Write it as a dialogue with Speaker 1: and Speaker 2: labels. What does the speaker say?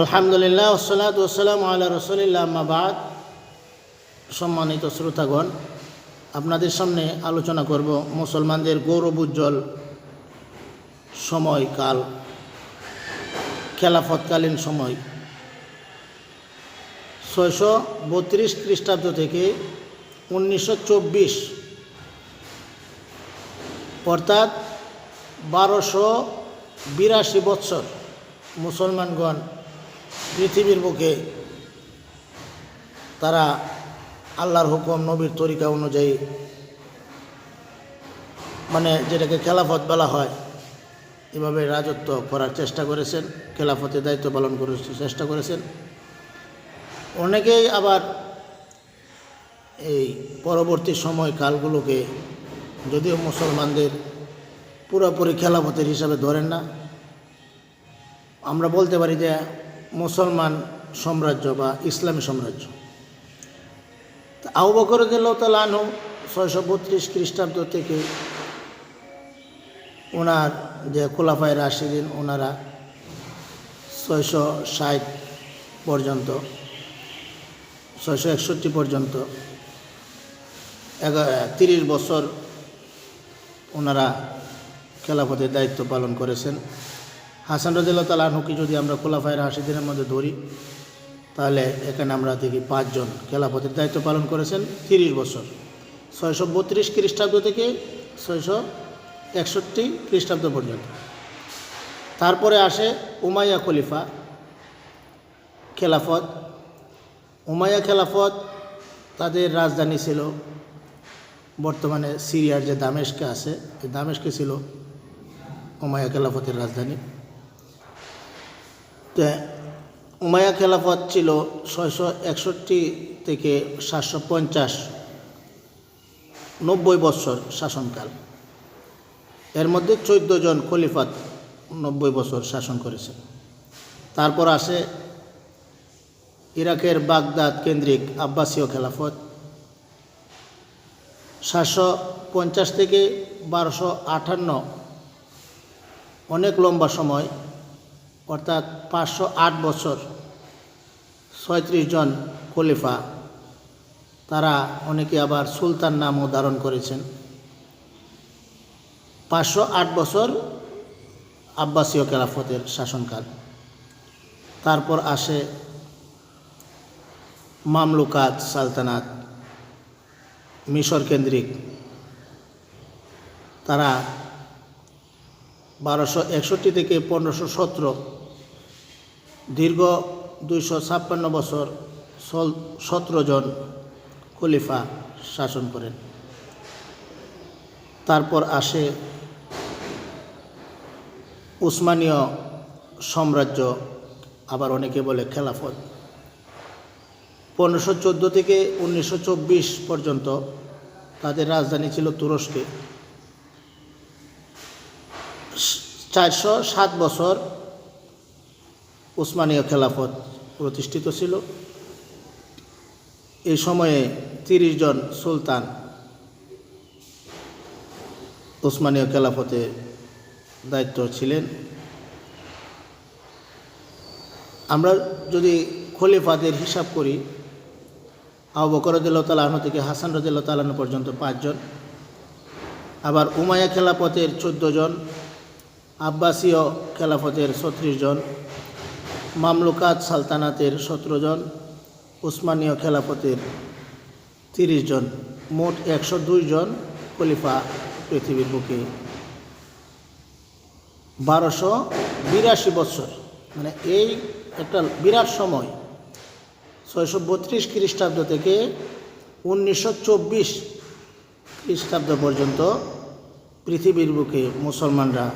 Speaker 1: আলহামদুলিল্লাহ ওয়াসসালাতু ওয়াসসালামু আলা রাসূলিল্লাহ আম্মা বাদ। সম্মানিত শ্রোতাগণ, আপনাদের সামনে আলোচনা করব মুসলমানদের গৌরবোজ্জ্বল সময়কাল, খেলাফতকালীন সময় 632 খ্রিস্টাব্দ থেকে 1924 অর্থাৎ 1282 বৎসর মুসলমানগণ পৃথিবীর বুকে তারা আল্লাহর হুকুম নবীর তরিকা অনুযায়ী, যেটাকে খেলাফত বলা হয়, এভাবে রাজত্ব করার চেষ্টা করেছেন, খেলাফতের দায়িত্ব পালন করার চেষ্টা করেছেন। অনেকেই আবার এই পরবর্তী সময়কালগুলোকে যদিও মুসলমানদের পুরোপুরি খেলাফতের হিসাবে ধরেন না, আমরা বলতে পারি যে মুসলমান সাম্রাজ্য বা ইসলামী সাম্রাজ্য। আবু বকর রাদিয়াল্লাহু তাআলা আনহু 632 খ্রিস্টাব্দ থেকে ওনার যে খোলাফায়ে রাশিদিন, ওনারা 660 পর্যন্ত 661 পর্যন্ত 30 বছর ওনারা খেলাফতের দায়িত্ব পালন করেছেন। হাসান রাদিয়াল্লাহু তাআলা আনহুকে যদি আমরা খোলাফায়ে রাশিদিনের মধ্যে ধরি, তাহলে এখানে আমরা দেখি 5 জন খেলাফতের দায়িত্ব পালন করেছেন 30 বছর, 632 খ্রিস্টাব্দ থেকে 661 খ্রিস্টাব্দ পর্যন্ত। তারপরে আসে উমাইয়া খলিফা খেলাফত। উমাইয়া খেলাফত, তাদের রাজধানী ছিল বর্তমানে সিরিয়ার যে দামেস্কে আছে, এই দামেস্কে ছিল উমাইয়া খেলাফতের রাজধানী। তো উমাইয়া খেলাফত ছিল 661 থেকে 750, 90 বছর শাসনকাল। এর মধ্যে 14 জন খলিফাত 90 বছর শাসন করেছে। তারপর আসে ইরাকের বাগদাদ কেন্দ্রিক আব্বাসীয় খেলাফত, 750 থেকে 1258, অনেক লম্বা সময়, অর্থাৎ 508 বছর, 36 জন খলিফা, তারা অনেকে আবার সুলতান নামও ধারণ করেছেন। 508 বছর আব্বাসীয় খেলাফতের শাসনকাল। তারপর আসে মামলুকাত সালতানাত, মিশর কেন্দ্রিক, তারা 1261 থেকে 1517, দীর্ঘ 256 বছর 17 জন খলিফা শাসন করেন। তারপর আসে উসমানীয় সাম্রাজ্য, আবার অনেকে বলে খেলাফত, 1514 থেকে 1924 পর্যন্ত। তাদের রাজধানী ছিল তুরস্কে। 407 বছর উসমানীয় খেলাফত প্রতিষ্ঠিত ছিল। এই সময়ে 30 জন সুলতান উসমানীয় খেলাফতের দায়িত্ব ছিলেন। আমরা যদি খলিফাদের হিসাব করি, আবু বকর রাদিয়াল্লাহু তাআলা আনহু থেকে হাসান রাদিয়াল্লাহু তাআলা আনহু পর্যন্ত 5 জন, আবার উমাইয়া খেলাফতের 14 জন, আব্বাসীয় খেলাফতের 36 জন, মামলুকাত সালতানাতের 17 জন, উসমানীয় খেলাফতের 30 জন, মোট 102 জন খলিফা পৃথিবীর বুকে 1282 বছর, এই একটা বিরাট সময়। 632 খ্রিস্টাব্দ থেকে 1924 খ্রিস্টাব্দ পর্যন্ত পৃথিবীর বুকে মুসলমানরা